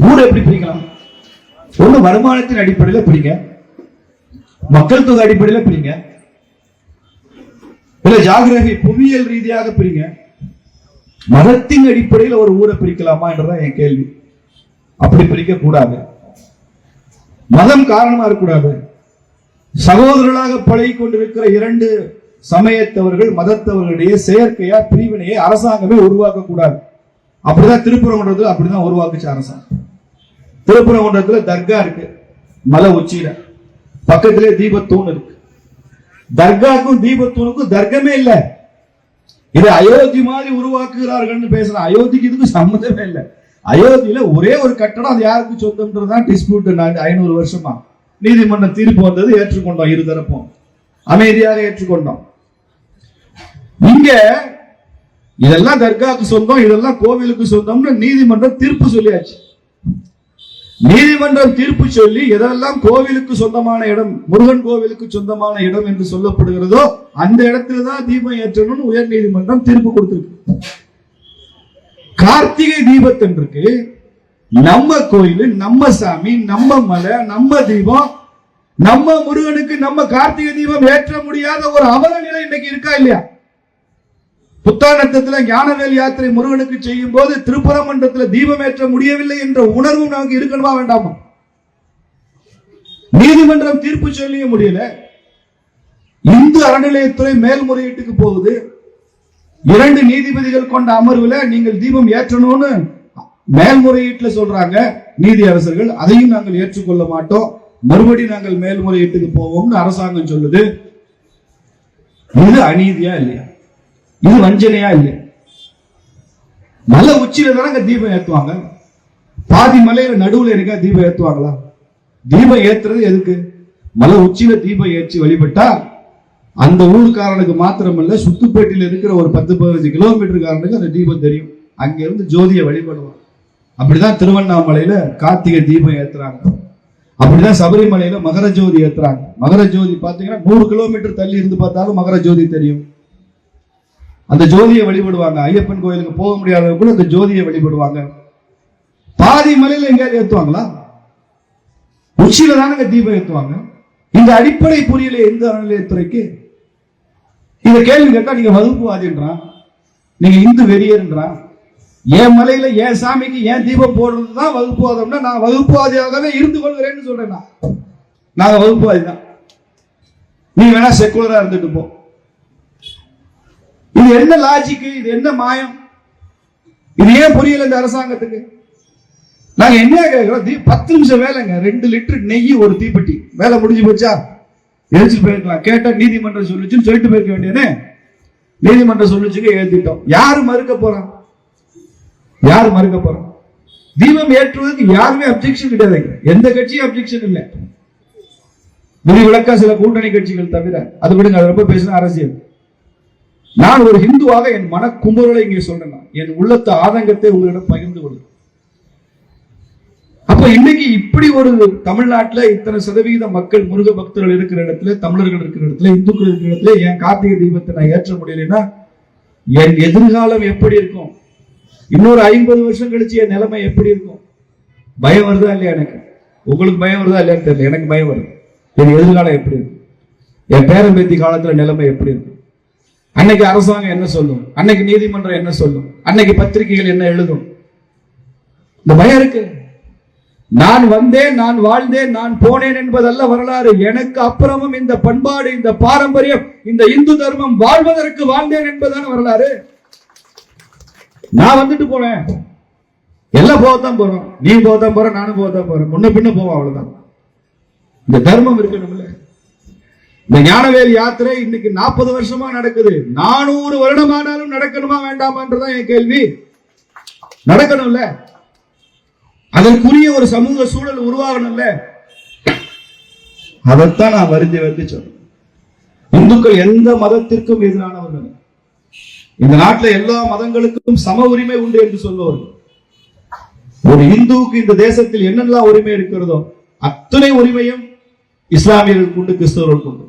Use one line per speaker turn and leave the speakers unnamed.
ஊரை எப்படி பிரிக்கலாம்? ஒண்ணு வருமானத்தின் அடிப்படையில் பிரிங்க, மக்கள் தொகை அடிப்படையில் பிரிங்க, இல்ல ஜாகிரபி புவியியல் ரீதியாக பிரிங்க. மதத்தின் அடிப்படையில் ஒரு ஊரை பிரிக்கலாமா என்றதான் என் கேள்வி. அப்படி பிரிக்க கூடாது. மதம் காரணமா இருக்கக்கூடாது. சகோதரர்களாக பழகி கொண்டிருக்கிற இரண்டு சமயத்தவர்கள் மதத்தவர்களுடைய செயற்கையா பிரிவினையை அரசாங்கமே உருவாக்க கூடாது. அப்படிதான் திருப்பரங்குன்றத்துல அப்படிதான் உருவாக்குச்சு அரசாங்கம். திருப்பரங்குன்றத்துல தர்கா இருக்கு, மலை உச்சியில பக்கத்திலே தீபத்தூண் இருக்கு. தர்காக்கும் தீபத்தூணுக்கும் தர்க்கமே இல்லை. இது அயோத்தி மாதிரி உருவாக்குகிறார்கள் பேசுறான். அயோத்திக்கு இதுக்கு சம்மந்தமே இல்லை. அயோத்தியில ஒரே ஒரு கட்டடம், அது யாருக்கு சொந்தம்ன்றதுதான் டிஸ்பியூட். 500 வருஷமா நீதிமன்ற தீர்ப்பு வந்தது, ஏற்றுக்கொண்டோம். இருதரப்பும் அமைதியாக ஏற்றுக்கொண்டோம். இங்க இதெல்லாம் தர்காவுக்கு சொந்தம், இதெல்லாம் கோவிலுக்கு சொந்தம்னு நீதிமன்றம் தீர்ப்பு சொல்லியாச்சு. நீதிமன்றம் தீர்ப்பு சொல்லி எதெல்லாம் கோவிலுக்கு சொந்தமான இடம், முருகன் கோவிலுக்கு சொந்தமான இடம் என்று சொல்லப்படுகிறதோ அந்த இடத்துல தான் தீபம் ஏற்றணும்னு உயர் நீதிமன்றம் தீர்ப்பு கொடுத்திருக்கு. கார்த்திகை தீபத்தன்றைக்கு நம்ம கோயில், நம்ம சாமி, நம்ம மலை, நம்ம தீபம், நம்ம முருகனுக்கு நம்ம கார்த்திகை தீபம் ஏற்ற முடியாத ஒரு அவல நிலை இன்னைக்கு இருக்கா இல்லையா? புத்தாண்டத்துல ஞானவேல் யாத்திரை முருகனுக்கு செய்யும் போது திருப்பரங்குன்றத்தில் தீபம் ஏற்ற முடியவில்லை என்ற உணர்வும் நமக்கு இருக்கணுமா வேண்டாமா? நீதிமன்றம் தீர்ப்பு சொல்லிய முடியல. இந்து அறநிலையத்துறை மேல்முறையீட்டுக்கு போகுது. 2 நீதிபதிகள் கொண்ட அமர்வுல நீங்கள் தீபம் ஏற்றணும்னு மேல்முறையீட்டுல சொல்றாங்க நீதி அரசர்கள். அதையும் நாங்கள் ஏற்றுக்கொள்ள மாட்டோம், மறுபடியும் நாங்கள் மேல்முறையீட்டுக்கு போவோம்னு அரசாங்கம் சொல்லுது. இது அநீதியா இல்லையா? இது வஞ்சனையா இல்லையா? மலை உச்சியில தானங்க தீபம் ஏத்துவாங்க. பாதி மலையில நடுவுல இருக்கா தீபம் ஏத்துவாங்களா? தீபம் ஏத்துறது எதுக்கு? மலை உச்சியில தீபம் ஏற்றி வழிபட்டா அந்த ஊருக்காரனுக்கு மாத்திரமல்ல, சுத்துப்பேட்டில் இருக்கிற ஒரு 10-15 கிலோமீட்டருக்காரனுக்கு அந்த தீபம் தெரியும். அங்க இருந்து ஜோதியை வழிபடுவாங்க. அப்படிதான் திருவண்ணாமலையில கார்த்திகை தீபம் ஏத்துறாங்க. அப்படிதான் சபரிமலையில மகர ஜோதி ஏத்துறாங்க. மகர ஜோதி பாத்தீங்கன்னா 100 கிலோமீட்டர் தள்ளி இருந்து பார்த்தாலும் மகர ஜோதி தெரியும். அந்த ஜோதியை வழிபடுவாங்க. ஐயப்பன் கோயிலுக்கு போக முடியாதவங்க கூட அந்த ஜோதியை வழிபடுவாங்க. பாதி மலையில எங்கேயாவது ஏத்துவாங்களா? உச்சியில தானங்க தீபம் ஏத்துவாங்க. இந்த அடிப்படை புரியல எந்த அறநிலையத்துறைக்கு. இந்த கேள்வி கேட்டா நீங்க வகுப்புவாதின்றான், நீங்க இந்து வெறியர்ன்றான். என் மலையில என் சாமிக்கு ஏன் தீபம் போடுறதுதான் வகுப்புவாதம்னா நான் வகுப்புவாதியாகவே இருந்து கொள்கிறேன்னு சொல்றேன். நாங்க வகுப்புவாதி தான், நீ வேணா செக்குலரா இருந்துட்டு போ. இது என்ன லாஜிக்? இது என்ன மாயம்? இது ஏன் புரியல இந்த அரசாங்கத்துக்கு? நாங்க என்ன கேட்கிறோம்? 10 நிமிஷம் வேலைங்க, 2 லிட்டர் நெய், ஒரு தீப்பெட்டி, வேலை முடிஞ்சு போச்சா? எழுச்சிட்டு போயிருக்கலாம். கேட்டா நீதிமன்றம் சொல்லிச்சுன்னு சொல்லிட்டு போயிருக்க வேண்டியது. நீதிமன்றம் சொல்லிச்சுங்க, ஏத்திட்டோம். யாரு மறுக்க போறான்? யாரு மறுக்க போறான்? தீபம் ஏற்றுவதற்கு யாருமே அப்செக்ஷன் கிடையாதுங்க. எந்த கட்சியும் அப்செக்ஷன் இல்லை, விதிவிலக்கா சில கூட்டணி கட்சிகள் தவிர. அது விடுங்க, அது ரொம்ப பேசின அரசியல். நான் ஒரு ஹிந்துவாக என் மன குமுறலை இங்கே சொல்றேன். என் உள்ளத்து ஆதங்கத்தை உங்களிடம் பகிர்ந்து கொள்கிறேன். அப்ப இன்னைக்கு இப்படி ஒரு தமிழ்நாட்டில் இத்தனை சதவீத மக்கள் முருக பக்தர்கள் இருக்கிற இடத்துல, தமிழர்கள் இருக்கிற இடத்துல, இந்துக்கள் இருக்கிற இடத்துல என் கார்த்திகை தீபத்தை நான் ஏற்ற முடியலன்னா என் எதிர்காலம் எப்படி இருக்கும்? இன்னொரு 50 வருஷம் கழிச்சு என் நிலைமை எப்படி இருக்கும்? பயம் வருதா இல்லையா? எனக்கு, உங்களுக்கு பயம் வருதா இல்லையான்னு தெரியல, எனக்கு பயம் வருது. என் எதிர்காலம் எப்படி இருக்கும்? என் பேரம்பேத்தி காலத்துல நிலைமை எப்படி இருக்கும்? அன்னைக்கு அரசாங்கம் என்ன சொல்லும்? அன்னைக்கு நீதிமன்றம் என்ன சொல்லும்? அன்னைக்கு பத்திரிகைகள் என்ன எழுதும்? இந்த பயம் இருக்கு. நான் வந்தேன், நான் வாழ்ந்தேன், நான் போனேன் என்பதல்ல வரலாறு. எனக்கு அப்புறமும் இந்த பண்பாடு, இந்த பாரம்பரியம், இந்த இந்து தர்மம் வாழ்வதற்கு வாழ்ந்தேன் என்பதான வரலாறு. நான் வந்துட்டு போனேன், எல்லாம் போகத்தான் போறோம். நீ போகத்தான் போற, நானும் போகத்தான் போறேன், முன்ன பின்ன போவோம், அவ்வளவுதான். இந்த தர்மம் இருக்கணும்ல. இந்த ஞானவேல் யாத்திரை இன்னைக்கு 40 வருஷமா நடக்குது. 400 வருடமானாலும் நடக்கணுமா வேண்டாமான்றதான் என் கேள்வி. நடக்கணும்ல, அதற்குரிய ஒரு சமூக சூழல் உருவாகணும்ல. அதைத்தான் நான் வருந்தி வருந்தி சொல்றேன். இந்துக்கள் எந்த மதத்திற்கும் எதிரானவர்கள். இந்த நாட்டில் எல்லா மதங்களுக்கும் சம உரிமை உண்டு என்று சொல்லுவார்கள். ஒரு இந்துவுக்கு இந்த தேசத்தில் என்னெல்லாம் உரிமை இருக்கிறதோ அத்தனை உரிமையும் இஸ்லாமியர்களுக்கு உண்டு, கிறிஸ்தவர்களுக்கு உண்டு.